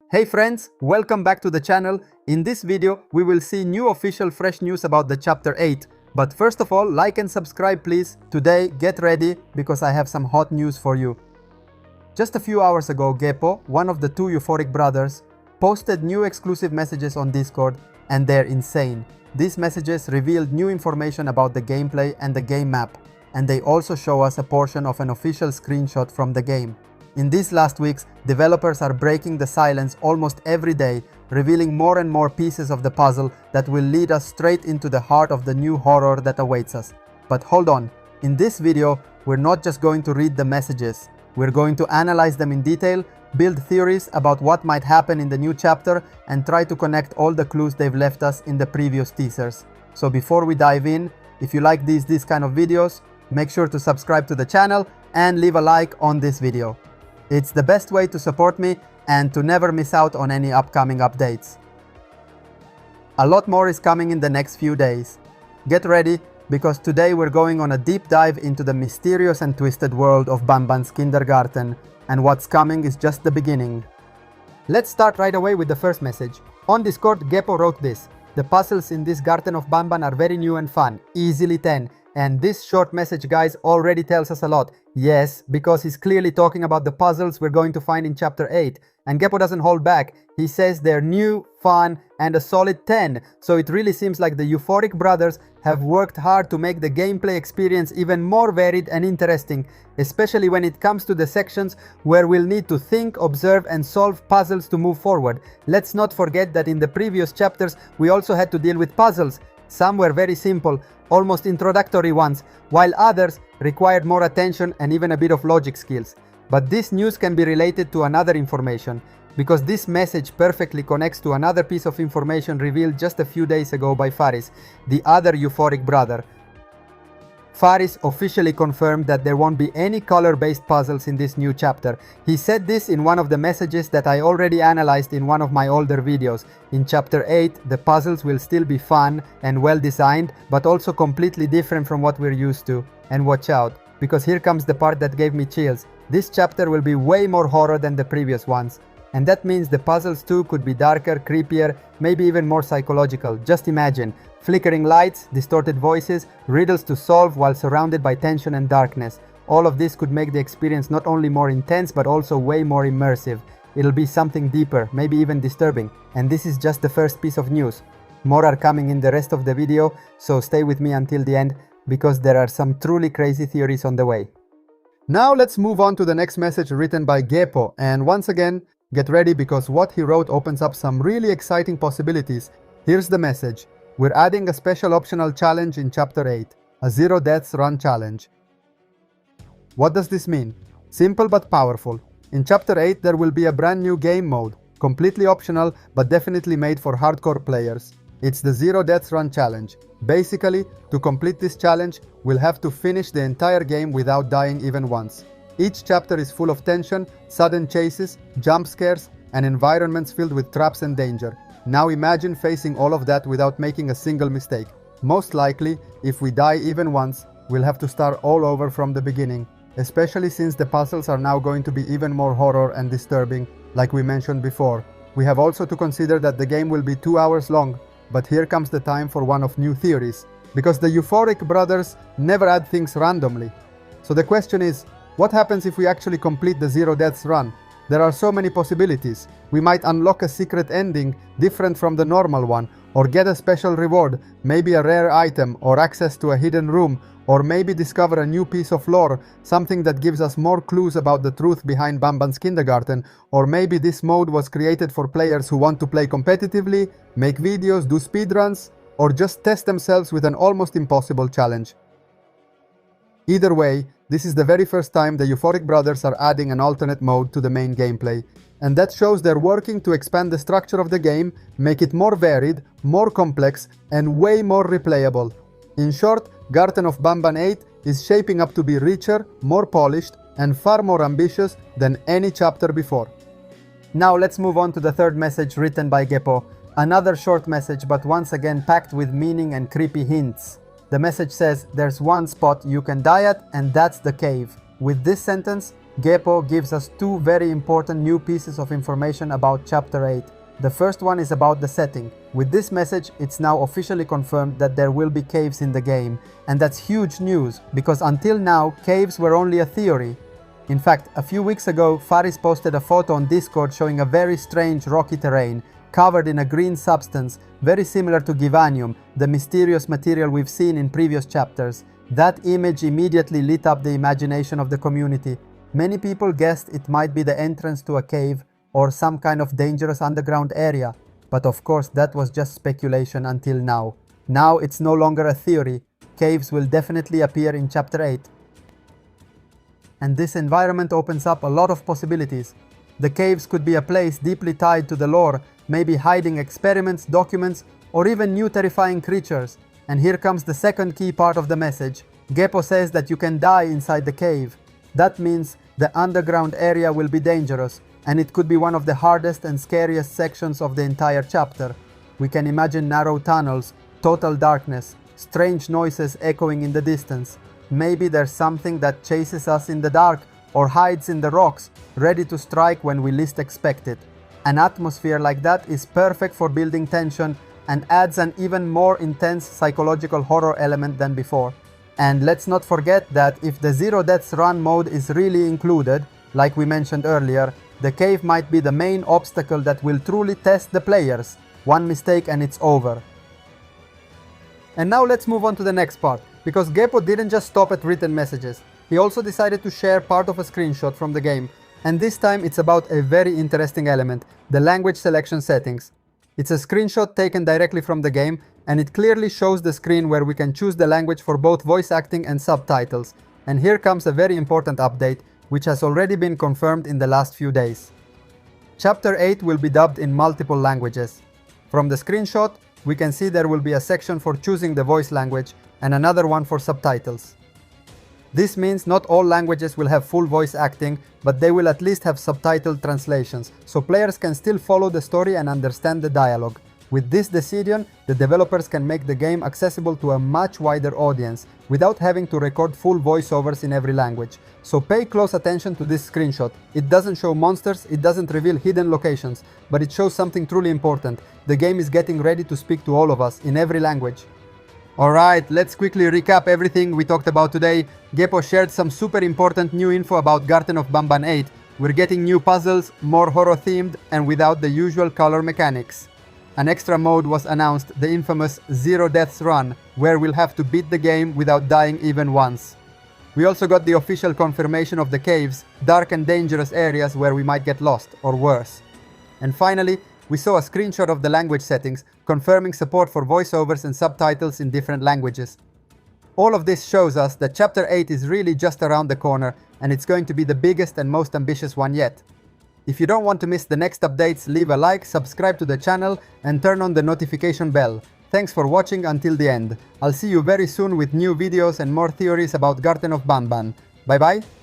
Hey friends, welcome back to the channel. In this video, we will see new official fresh news about the chapter 8. But first of all, like and subscribe please. Today, get ready because I have some hot news for you. Just a few hours ago, GHEPO, one of the two euphoric brothers, posted new exclusive messages on Discord, and they're insane. These messages revealed new information about the gameplay and the game map, and they also show us a portion of an official screenshot from the game. In these last weeks, developers are breaking the silence almost every day, revealing more and more pieces of the puzzle that will lead us straight into the heart of the new horror that awaits us. But hold on, in this video, we're not just going to read the messages. We're going to analyze them in detail, build theories about what might happen in the new chapter, and try to connect all the clues they've left us in the previous teasers. So before we dive in, if you like these kind of videos, make sure to subscribe to the channel and leave a like on this video. It's the best way to support me and to never miss out on any upcoming updates. A lot more is coming in the next few days. Get ready, because today we're going on a deep dive into the mysterious and twisted world of Banban's kindergarten, and what's coming is just the beginning. Let's start right away with the first message. On Discord, GHEPO wrote this: "The puzzles in this Garten of Banban are very new and fun, easily 10. And this short message, guys, already tells us a lot. Yes, because he's clearly talking about the puzzles we're going to find in chapter 8. And GHEPO doesn't hold back. He says they're new, fun, and a solid 10. So it really seems like the Euphoric brothers have worked hard to make the gameplay experience even more varied and interesting, especially when it comes to the sections where we'll need to think, observe, and solve puzzles to move forward. Let's not forget that in the previous chapters we also had to deal with puzzles. Some were very simple, almost introductory ones, while others required more attention and even a bit of logic skills. But this news can be related to another information, because this message perfectly connects to another piece of information revealed just a few days ago by Faris, the other euphoric brother. Faris officially confirmed that there won't be any color-based puzzles in this new chapter. He said this in one of the messages that I already analyzed in one of my older videos. In chapter 8, the puzzles will still be fun and well designed, but also completely different from what we're used to. And watch out, because here comes the part that gave me chills. This chapter will be way more horror than the previous ones. And that means the puzzles too could be darker, creepier, maybe even more psychological. Just imagine. Flickering lights, distorted voices, riddles to solve while surrounded by tension and darkness. All of this could make the experience not only more intense but also way more immersive. It'll be something deeper, maybe even disturbing. And this is just the first piece of news. More are coming in the rest of the video, so stay with me until the end, because there are some truly crazy theories on the way. Now let's move on to the next message written by GHEPO, and once again, get ready because what he wrote opens up some really exciting possibilities. Here's the message. We're adding a special optional challenge in chapter 8, a 0 deaths run challenge. What does this mean? Simple but powerful. In chapter 8 there will be a brand new game mode, completely optional but definitely made for hardcore players. It's the 0 deaths run challenge. Basically, to complete this challenge, we'll have to finish the entire game without dying even once. Each chapter is full of tension, sudden chases, jump scares, and environments filled with traps and danger. Now imagine facing all of that without making a single mistake. Most likely, if we die even once, we'll have to start all over from the beginning, especially since the puzzles are now going to be even more horror and disturbing, like we mentioned before. We have also to consider that the game will be 2 hours long, but here comes the time for one of new theories, because the Euphoric brothers never add things randomly. So the question is, what happens if we actually complete the 0 deaths run? There are so many possibilities. We might unlock a secret ending different from the normal one, or get a special reward, maybe a rare item, or access to a hidden room, or maybe discover a new piece of lore, something that gives us more clues about the truth behind Banban's kindergarten, or maybe this mode was created for players who want to play competitively, make videos, do speedruns, or just test themselves with an almost impossible challenge. Either way, this is the very first time the Euphoric brothers are adding an alternate mode to the main gameplay, and that shows they're working to expand the structure of the game, make it more varied, more complex, and way more replayable. In short, Garten of Banban 8 is shaping up to be richer, more polished, and far more ambitious than any chapter before. Now let's move on to the third message written by GHEPO. Another short message, but once again packed with meaning and creepy hints. The message says, there's one spot you can die at, and that's the cave. With this sentence, GHEPO gives us two very important new pieces of information about Chapter 8. The first one is about the setting. With this message, it's now officially confirmed that there will be caves in the game, and that's huge news, because until now, caves were only a theory. In fact, a few weeks ago, Faris posted a photo on Discord showing a very strange rocky terrain, covered in a green substance, very similar to Givanium, the mysterious material we've seen in previous chapters. That image immediately lit up the imagination of the community. Many people guessed it might be the entrance to a cave or some kind of dangerous underground area, but of course that was just speculation until now. Now it's no longer a theory. Caves will definitely appear in Chapter 8. And this environment opens up a lot of possibilities. The caves could be a place deeply tied to the lore, maybe hiding experiments, documents, or even new terrifying creatures. And here comes the second key part of the message. GHEPO says that you can die inside the cave. That means the underground area will be dangerous, and it could be one of the hardest and scariest sections of the entire chapter. We can imagine narrow tunnels, total darkness, strange noises echoing in the distance. Maybe there's something that chases us in the dark or hides in the rocks, ready to strike when we least expect it. An atmosphere like that is perfect for building tension and adds an even more intense psychological horror element than before. And let's not forget that if the Zero Deaths Run mode is really included, like we mentioned earlier, the cave might be the main obstacle that will truly test the players. One mistake and it's over. And now let's move on to the next part, because GHEPO didn't just stop at written messages. He also decided to share part of a screenshot from the game, and this time it's about a very interesting element, the language selection settings. It's a screenshot taken directly from the game, and it clearly shows the screen where we can choose the language for both voice acting and subtitles. And here comes a very important update, which has already been confirmed in the last few days. Chapter 8 will be dubbed in multiple languages. From the screenshot, we can see there will be a section for choosing the voice language and another one for subtitles. This means not all languages will have full voice acting, but they will at least have subtitled translations, so players can still follow the story and understand the dialogue. With this decision, the developers can make the game accessible to a much wider audience, without having to record full voiceovers in every language. So pay close attention to this screenshot. It doesn't show monsters, it doesn't reveal hidden locations, but it shows something truly important. The game is getting ready to speak to all of us, in every language. Alright, let's quickly recap everything we talked about today. GHEPO shared some super important new info about Garten of Banban 8. We're getting new puzzles, more horror themed, and without the usual color mechanics. An extra mode was announced, the infamous Zero Deaths Run, where we'll have to beat the game without dying even once. We also got the official confirmation of the caves, dark and dangerous areas where we might get lost, or worse. And finally, we saw a screenshot of the language settings, confirming support for voiceovers and subtitles in different languages. All of this shows us that Chapter 8 is really just around the corner, and it's going to be the biggest and most ambitious one yet. If you don't want to miss the next updates, leave a like, subscribe to the channel, and turn on the notification bell. Thanks for watching until the end. I'll see you very soon with new videos and more theories about Garten of Banban. Bye bye!